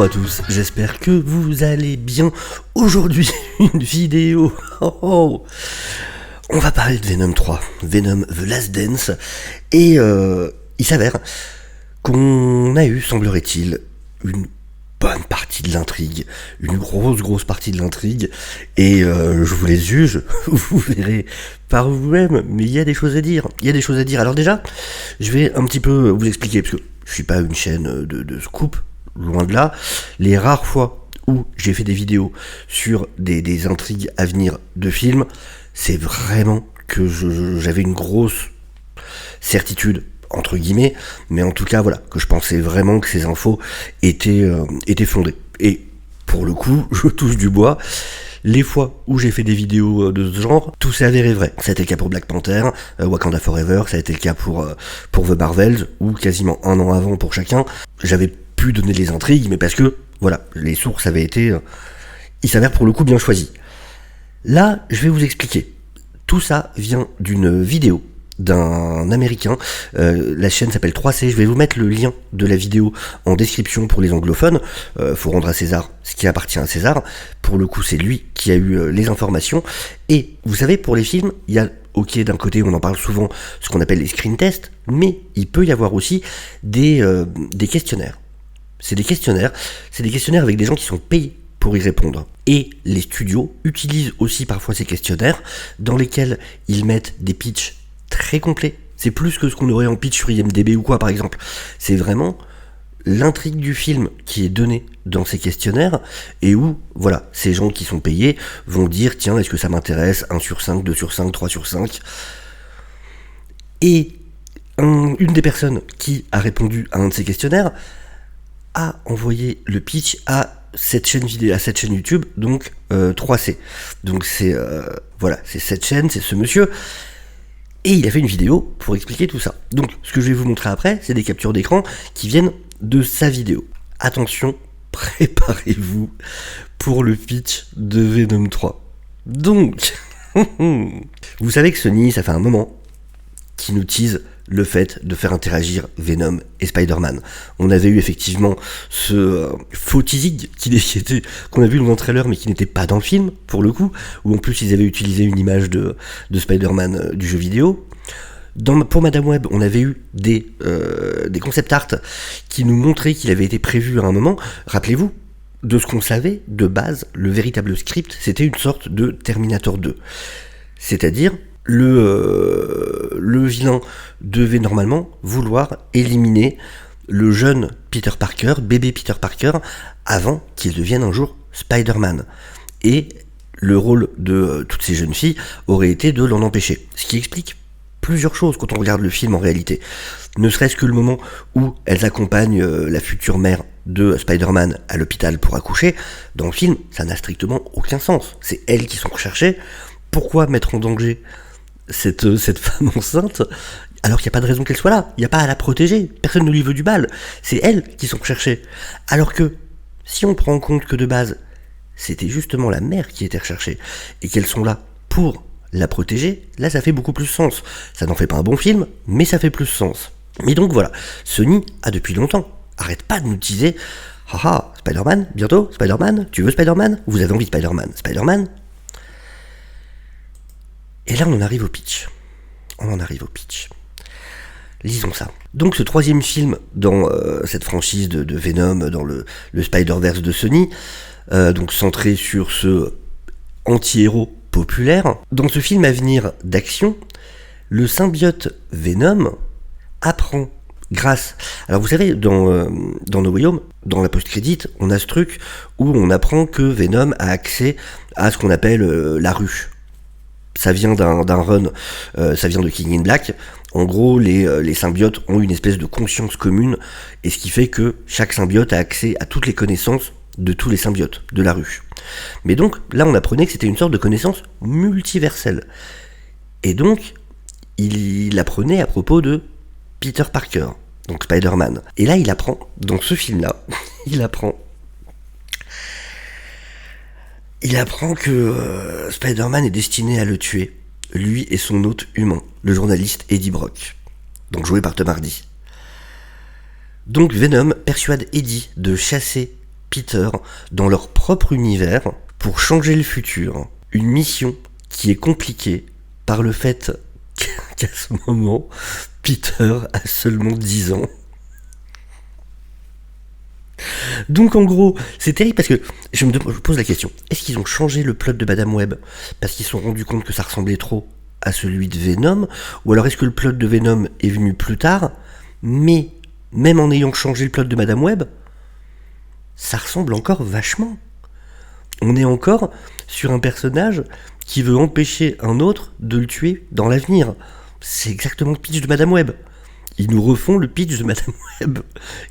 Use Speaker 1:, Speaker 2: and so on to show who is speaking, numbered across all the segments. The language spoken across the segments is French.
Speaker 1: Bonjour à tous, j'espère que vous allez bien. Aujourd'hui, une vidéo. On va parler de Venom 3, Venom The Last Dance. Et il s'avère qu'on a eu, semblerait-il, une bonne partie de l'intrigue, une grosse partie de l'intrigue. Et je vous les juge, vous verrez par vous-même, mais il y a des choses à dire. Alors déjà, je vais un petit peu vous expliquer, parce que je suis pas une chaîne de scoop, loin de là. Les rares fois où j'ai fait des vidéos sur des intrigues à venir de films, c'est vraiment que j'avais une grosse certitude, entre guillemets, mais en tout cas, voilà, que je pensais vraiment que ces infos étaient fondées. Et pour le coup, je touche du bois. Les fois où j'ai fait des vidéos de ce genre, tout s'est avéré vrai. Ça a été le cas pour Black Panther, Wakanda Forever, ça a été le cas pour The Marvels, ou quasiment un an avant pour chacun. J'avais pu donner les intrigues, mais parce que, voilà, les sources avaient été, il s'avère pour le coup bien choisi. Là, je vais vous expliquer. Tout ça vient d'une vidéo d'un américain, la chaîne s'appelle 3C, je vais vous mettre le lien de la vidéo en description pour les anglophones, faut rendre à César ce qui appartient à César, pour le coup c'est lui qui a eu les informations, et vous savez pour les films, il y a, ok d'un côté on en parle souvent, ce qu'on appelle les screen tests, mais il peut y avoir aussi des questionnaires. C'est des questionnaires avec des gens qui sont payés pour y répondre. Et les studios utilisent aussi parfois ces questionnaires dans lesquels ils mettent des pitchs très complets. C'est plus que ce qu'on aurait en pitch sur IMDb ou quoi par exemple. C'est vraiment l'intrigue du film qui est donnée dans ces questionnaires et où, voilà, ces gens qui sont payés vont dire tiens, est-ce que ça m'intéresse, 1 sur 5, 2 sur 5, 3 sur 5. Et une des personnes qui a répondu à un de ces questionnaires a envoyé le pitch à cette chaîne vidéo, à cette chaîne YouTube, donc 3C. Donc c'est voilà, c'est cette chaîne, c'est ce monsieur, et il a fait une vidéo pour expliquer tout ça. Donc ce que je vais vous montrer après, c'est des captures d'écran qui viennent de sa vidéo. Attention, préparez-vous pour le pitch de Venom 3. Donc, vous savez que Sony, ça fait un moment qui nous tease le fait de faire interagir Venom et Spider-Man. On avait eu effectivement ce faux teasing qu'on a vu dans un trailer mais qui n'était pas dans le film, pour le coup, où en plus ils avaient utilisé une image de Spider-Man du jeu vidéo. Pour Madame Web, on avait eu des concept art qui nous montraient qu'il avait été prévu à un moment. Rappelez-vous, de ce qu'on savait, de base, le véritable script, c'était une sorte de Terminator 2. C'est-à-dire, le vilain devait normalement vouloir éliminer le jeune Peter Parker, bébé Peter Parker, avant qu'il devienne un jour Spider-Man. Et le rôle de toutes ces jeunes filles aurait été de l'en empêcher. Ce qui explique plusieurs choses quand on regarde le film en réalité. Ne serait-ce que le moment où elles accompagnent la future mère de Spider-Man à l'hôpital pour accoucher. Dans le film, ça n'a strictement aucun sens. C'est elles qui sont recherchées. Pourquoi mettre en danger cette femme enceinte alors qu'il n'y a pas de raison qu'elle soit là, il n'y a pas à la protéger, personne ne lui veut du mal, c'est elles qui sont recherchées. Alors que, si on prend en compte que de base, c'était justement la mère qui était recherchée, et qu'elles sont là pour la protéger, là ça fait beaucoup plus sens. Ça n'en fait pas un bon film, mais ça fait plus sens. Mais donc voilà, Sony a depuis longtemps, arrête pas de nous teaser, haha, Spider-Man, bientôt, Spider-Man, tu veux Spider-Man? Vous avez envie de Spider-Man? Spider-Man? Et là, on en arrive au pitch. Lisons ça. Donc, ce troisième film dans cette franchise de Venom, dans le Spider-Verse de Sony, donc centré sur ce anti-héros populaire. Dans ce film à venir d'action, le symbiote Venom apprend grâce... Alors, vous savez, dans No Way Home, dans la post-crédit, on a ce truc où on apprend que Venom a accès à ce qu'on appelle la ruche. Ça vient d'un run, ça vient de King in Black. En gros, les symbiotes ont une espèce de conscience commune, et ce qui fait que chaque symbiote a accès à toutes les connaissances de tous les symbiotes de la ruche. Mais donc, là, on apprenait que c'était une sorte de connaissance multiverselle. Et donc, il apprenait à propos de Peter Parker, donc Spider-Man. Et là, il apprend, dans ce film-là, il apprend que Spider-Man est destiné à le tuer, lui et son hôte humain, le journaliste Eddie Brock, donc joué par Tom Hardy. Donc Venom persuade Eddie de chasser Peter dans leur propre univers pour changer le futur. Une mission qui est compliquée par le fait qu'à ce moment, Peter a seulement 10 ans. Donc en gros, c'est terrible parce que je me pose la question, est-ce qu'ils ont changé le plot de Madame Web parce qu'ils se sont rendus compte que ça ressemblait trop à celui de Venom, ou alors est-ce que le plot de Venom est venu plus tard, mais même en ayant changé le plot de Madame Web, ça ressemble encore vachement. On est encore sur un personnage qui veut empêcher un autre de le tuer dans l'avenir. C'est exactement le pitch de Madame Web. Ils nous refont le pitch de Madame Web.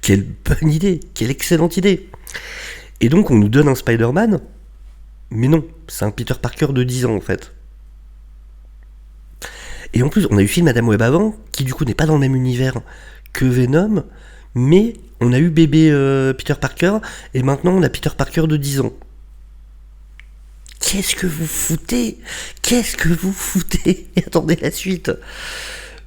Speaker 1: Quelle bonne idée, quelle excellente idée. Et donc on nous donne un Spider-Man, mais non, c'est un Peter Parker de 10 ans en fait. Et en plus, on a eu film Madame Web avant, qui du coup n'est pas dans le même univers que Venom, mais on a eu bébé Peter Parker, et maintenant on a Peter Parker de 10 ans. Qu'est-ce que vous foutez ? Qu'est-ce que vous foutez ? Attendez la suite.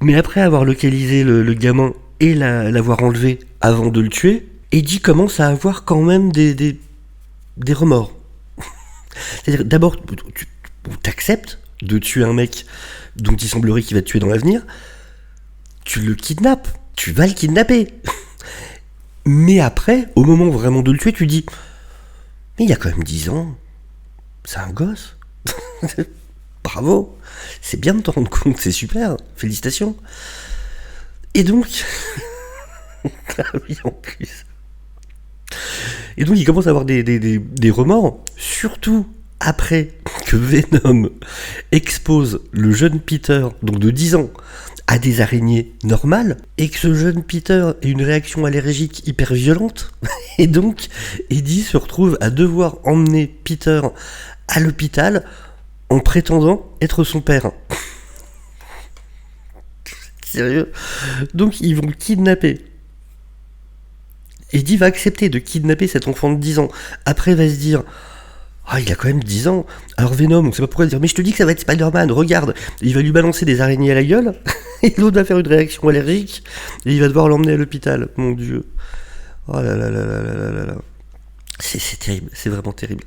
Speaker 1: Mais après avoir localisé le gamin et l'avoir enlevé avant de le tuer, Eddie commence à avoir quand même des remords. C'est-à-dire, d'abord, tu t'acceptes de tuer un mec dont il semblerait qu'il va te tuer dans l'avenir, tu le kidnappes, tu vas le kidnapper. Mais après, au moment vraiment de le tuer, tu dis « Mais il y a quand même 10 ans, c'est un gosse. Bravo, c'est bien de te rendre compte, c'est super, félicitations. » Et donc... ah oui, en plus. Et donc il commence à avoir des remords, surtout après que Venom expose le jeune Peter, donc de 10 ans, à des araignées normales, et que ce jeune Peter ait une réaction allergique hyper violente, et donc Eddie se retrouve à devoir emmener Peter à l'hôpital en prétendant être son père. Sérieux ? Donc ils vont le kidnapper. Eddie va accepter de kidnapper cet enfant de 10 ans. Après, il va se dire « Ah, il a quand même 10 ans. Alors Venom, on sait pas pourquoi dire « Mais je te dis que ça va être Spider-Man, regarde !» Il va lui balancer des araignées à la gueule, et l'autre va faire une réaction allergique, et il va devoir l'emmener à l'hôpital. Mon Dieu. Oh là là là là là là là. C'est terrible, c'est vraiment terrible.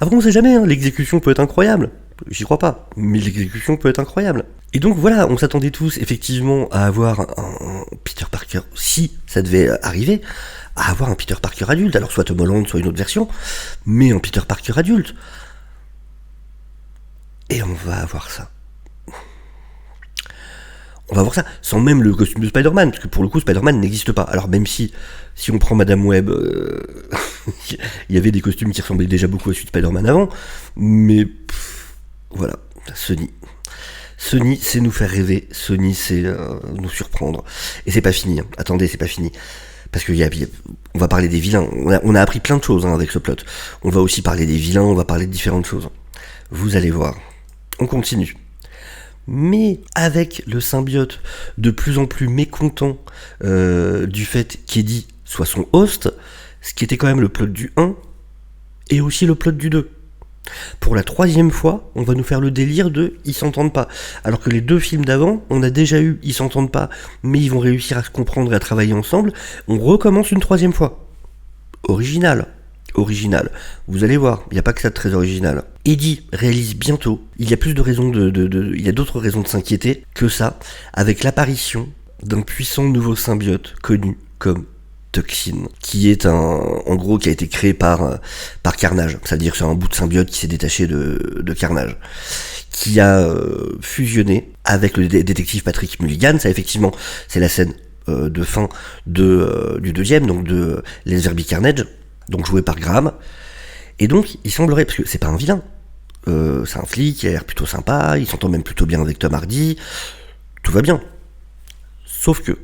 Speaker 1: Après, on sait jamais, hein, l'exécution peut être incroyable. J'y crois pas, mais l'exécution peut être incroyable. Et donc voilà, on s'attendait tous effectivement à avoir un Peter Parker, si ça devait arriver, à avoir un Peter Parker adulte, alors soit Tom Holland, soit une autre version, mais un Peter Parker adulte. Et on va avoir ça. On va voir ça, sans même le costume de Spider-Man, parce que pour le coup, Spider-Man n'existe pas. Alors même si on prend Madame Web, il y avait des costumes qui ressemblaient déjà beaucoup à celui de Spider-Man avant, mais voilà, Sony, c'est nous faire rêver, Sony, c'est nous surprendre. Et c'est pas fini, hein. Attendez, c'est pas fini. Parce que on va parler des vilains, on a appris plein de choses, hein, avec ce plot. On va aussi parler des vilains, on va parler de différentes choses. Vous allez voir, on continue. Mais avec le symbiote de plus en plus mécontent du fait qu'Eddie soit son host, ce qui était quand même le plot du 1, et aussi le plot du 2. Pour la 3e fois, on va nous faire le délire de « ils s'entendent pas ». Alors que les 2 films d'avant, on a déjà eu « ils s'entendent pas », mais ils vont réussir à se comprendre et à travailler ensemble. On recommence une 3e fois. Original. Vous allez voir, il n'y a pas que ça de très original. Eddie réalise bientôt, il y a plus de raisons il y a d'autres raisons de s'inquiéter que ça, avec l'apparition d'un puissant nouveau symbiote connu comme Toxin, qui est en gros, qui a été créé par Carnage, c'est-à-dire que c'est un bout de symbiote qui s'est détaché de Carnage, qui a fusionné avec le détective Patrick Mulligan. Ça, effectivement, c'est la scène de fin du 2e, donc de Laserbeak Carnage, donc joué par Graham. Et donc, il semblerait, parce que c'est pas un vilain, c'est un flic, il a l'air plutôt sympa, il s'entend même plutôt bien avec Tom Hardy, tout va bien. Sauf que,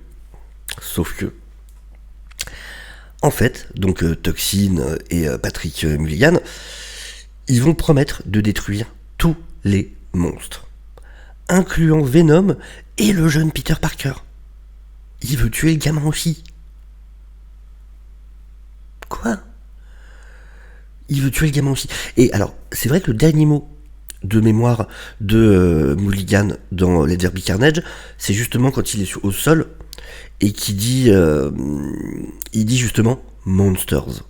Speaker 1: en fait, donc Toxin et Patrick Mulligan, ils vont promettre de détruire tous les monstres, incluant Venom et le jeune Peter Parker. Il veut tuer le gamin aussi. Quoi ? Il veut tuer le gamin aussi. Et alors, c'est vrai que le dernier mot de mémoire de Mulligan dans Laserbeak Carnage, c'est justement quand il est au sol et qui dit, il dit justement Monsters.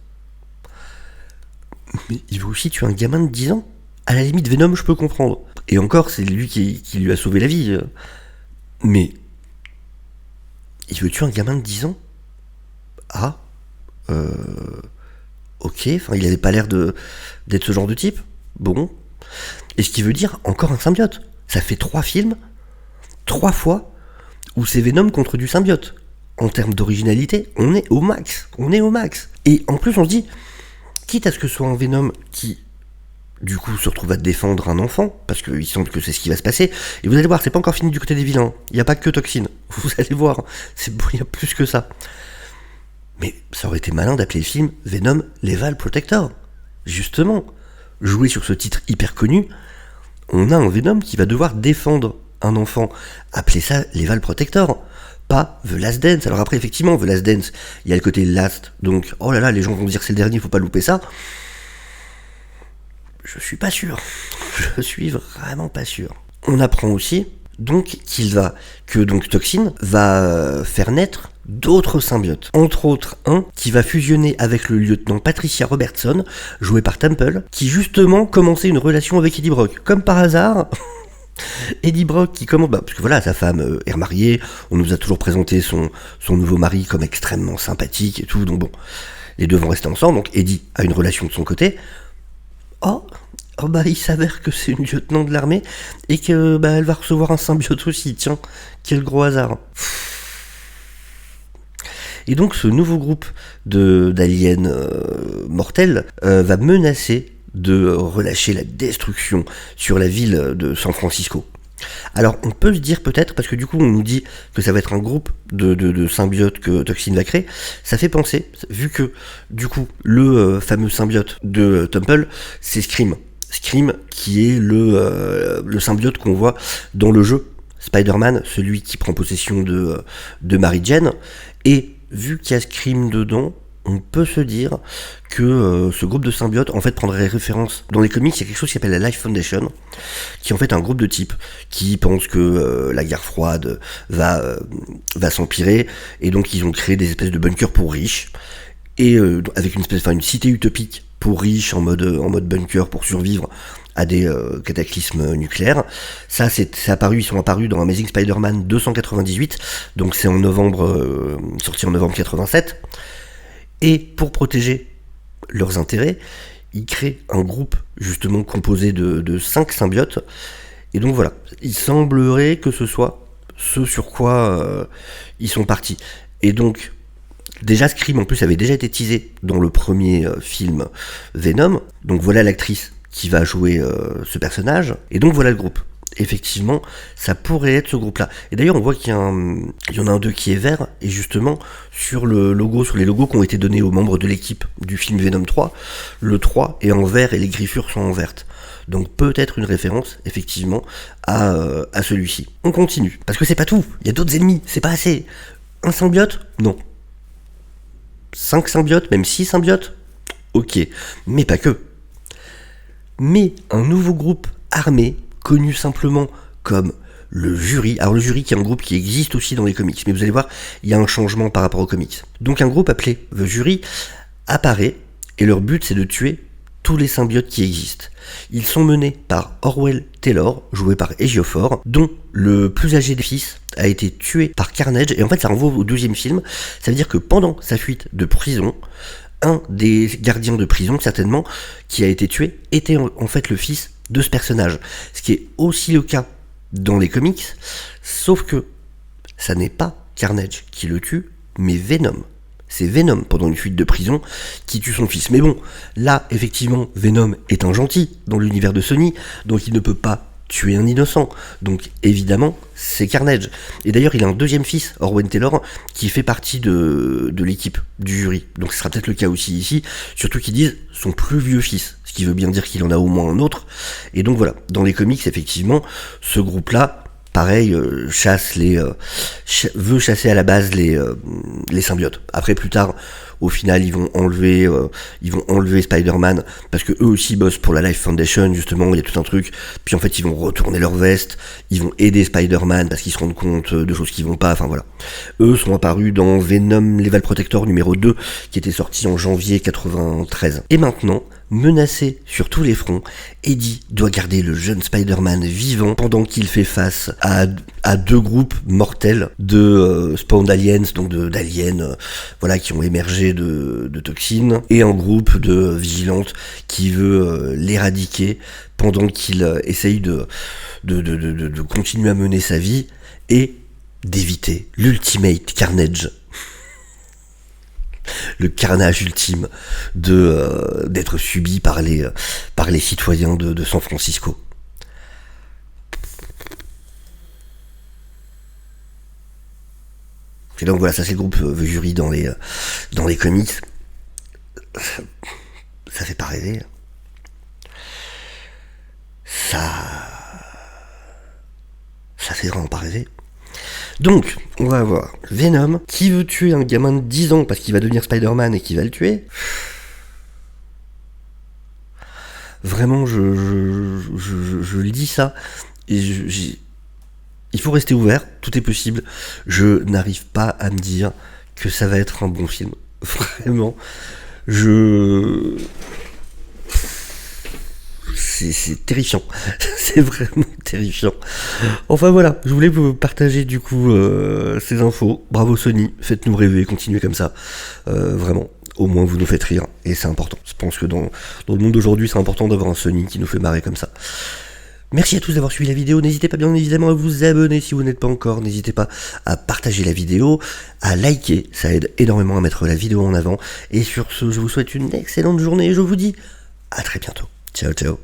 Speaker 1: Mais il veut aussi tuer un gamin de 10 ans. À la limite, Venom, je peux comprendre. Et encore, c'est lui qui lui a sauvé la vie. Mais il veut tuer un gamin de 10 ans. Ah, ok, enfin, il avait pas l'air d'être ce genre de type. Bon. Et ce qui veut dire encore un symbiote. Ça fait 3 films, 3 fois, où c'est Venom contre du symbiote. En termes d'originalité, on est au max. On est au max. Et en plus, on se dit, quitte à ce que ce soit un Venom qui, du coup, se retrouve à défendre un enfant, parce qu'il semble que c'est ce qui va se passer, et vous allez voir, c'est pas encore fini du côté des vilains. Il n'y a pas que Toxine. Vous allez voir, il y a plus que ça. Mais ça aurait été malin d'appeler le film Venom Lethal Protector. Justement, jouer sur ce titre hyper connu, on a un Venom qui va devoir défendre un enfant. Appelez ça Lethal Protector, pas The Last Dance. Alors après, effectivement, The Last Dance, il y a le côté last, donc oh là là, les gens vont dire que c'est le dernier, faut pas louper ça. Je suis pas sûr. Je suis vraiment pas sûr. On apprend aussi donc que Toxine va faire naître d'autres symbiotes. Entre autres, un qui va fusionner avec le lieutenant Patricia Robertson, joué par Temple, qui justement commençait une relation avec Eddie Brock. Comme par hasard, Eddie Brock qui commence... parce que voilà, sa femme est remariée, on nous a toujours présenté son nouveau mari comme extrêmement sympathique et tout, donc bon, les deux vont rester ensemble, donc Eddie a une relation de son côté. Il s'avère que c'est une lieutenant de l'armée et que elle va recevoir un symbiote aussi, tiens, quel gros hasard. Et donc ce nouveau groupe d'aliens mortels va menacer de relâcher la destruction sur la ville de San Francisco. Alors on peut se dire peut-être, parce que du coup on nous dit que ça va être un groupe de symbiotes que Toxine va créer, ça fait penser, vu que du coup le fameux symbiote de Temple, c'est Scream. Scream qui est le symbiote qu'on voit dans le jeu Spider-Man, celui qui prend possession de Mary Jane, et vu qu'il y a Scream dedans, on peut se dire que ce groupe de symbiotes en fait prendrait référence. Dans les comics, il y a quelque chose qui s'appelle la Life Foundation, qui est en fait un groupe de types qui pensent que la guerre froide va s'empirer, et donc ils ont créé des espèces de bunkers pour riches, et avec une cité utopique pour riches en mode bunker pour survivre à des cataclysmes nucléaires. Ça, ils sont apparus dans Amazing Spider-Man 298, donc c'est sorti en novembre 87. Et pour protéger leurs intérêts, ils créent un groupe justement composé de 5 symbiotes. Et donc voilà, il semblerait que ce soit ce sur quoi ils sont partis. Et donc, déjà Scream en plus avait déjà été teasé dans le premier film Venom. Donc voilà l'actrice qui va jouer ce personnage. Et donc voilà le groupe. Effectivement, ça pourrait être ce groupe-là. Et d'ailleurs, on voit qu'il y en a un d'eux qui est vert, et justement, sur les logos qui ont été donnés aux membres de l'équipe du film Venom 3, le 3 est en vert et les griffures sont en verte. Donc peut-être une référence, effectivement, à celui-ci. On continue, parce que c'est pas tout, il y a d'autres ennemis, c'est pas assez. Un symbiote ? Non. 5 symbiotes, même 6 symbiotes ? Ok, mais pas que. Mais un nouveau groupe armé, connu simplement comme le Jury. Alors le Jury qui est un groupe qui existe aussi dans les comics, mais vous allez voir, il y a un changement par rapport aux comics. Donc un groupe appelé The Jury apparaît, et leur but c'est de tuer tous les symbiotes qui existent. Ils sont menés par Orwell Taylor, joué par Ejiofor, dont le plus âgé des fils a été tué par Carnage, et en fait ça renvoie au 12e film. Ça veut dire que pendant sa fuite de prison, un des gardiens de prison, certainement, qui a été tué, était en fait le fils de ce personnage. Ce qui est aussi le cas dans les comics, sauf que ça n'est pas Carnage qui le tue, mais Venom. C'est Venom, pendant une fuite de prison, qui tue son fils. Mais bon, là, effectivement, Venom est un gentil dans l'univers de Sony, donc il ne peut pas tuer un innocent. Donc, évidemment, c'est Carnage. Et d'ailleurs, il a un deuxième fils, Orwell Taylor, qui fait partie de l'équipe du Jury. Donc, ce sera peut-être le cas aussi ici, surtout qu'ils disent son plus vieux fils, ce qui veut bien dire qu'il en a au moins un autre. Et donc, voilà, dans les comics, effectivement, ce groupe-là, pareil, veut chasser à la base les symbiotes. Après, plus tard, au final, ils vont enlever Spider-Man, parce que eux aussi bossent pour la Life Foundation, justement, il y a tout un truc. Puis en fait, ils vont retourner leur veste, ils vont aider Spider-Man, parce qu'ils se rendent compte de choses qui vont pas, enfin voilà. Eux sont apparus dans Venom Lethal Protector numéro 2, qui était sorti en janvier 93. Et maintenant, Menacé sur tous les fronts, Eddie doit garder le jeune Spider-Man vivant pendant qu'il fait face à deux groupes mortels de spawn aliens, donc d'aliens voilà, qui ont émergé de toxines, et un groupe de vigilantes qui veut l'éradiquer pendant qu'il essaye de continuer à mener sa vie et d'éviter l'ultimate carnage. Le carnage ultime d'être subi par les citoyens de San Francisco. Et donc voilà, ça c'est le groupe jury dans les comics. Ça fait pas rêver. Ça fait vraiment pas rêver. Donc, on va avoir Venom qui veut tuer un gamin de 10 ans parce qu'il va devenir Spider-Man et qui va le tuer. Vraiment, je le dis ça, et il faut rester ouvert, tout est possible. Je n'arrive pas à me dire que ça va être un bon film. Vraiment, c'est terrifiant, c'est vraiment terrifiant. Enfin voilà, je voulais vous partager du coup ces infos. Bravo Sony, faites-nous rêver, continuez comme ça. Vraiment, au moins vous nous faites rire, et c'est important. Je pense que dans le monde d'aujourd'hui, c'est important d'avoir un Sony qui nous fait marrer comme ça. Merci à tous d'avoir suivi la vidéo, n'hésitez pas bien évidemment à vous abonner si vous n'êtes pas encore, n'hésitez pas à partager la vidéo, à liker, ça aide énormément à mettre la vidéo en avant, et sur ce, je vous souhaite une excellente journée, et je vous dis à très bientôt. Ciao ciao.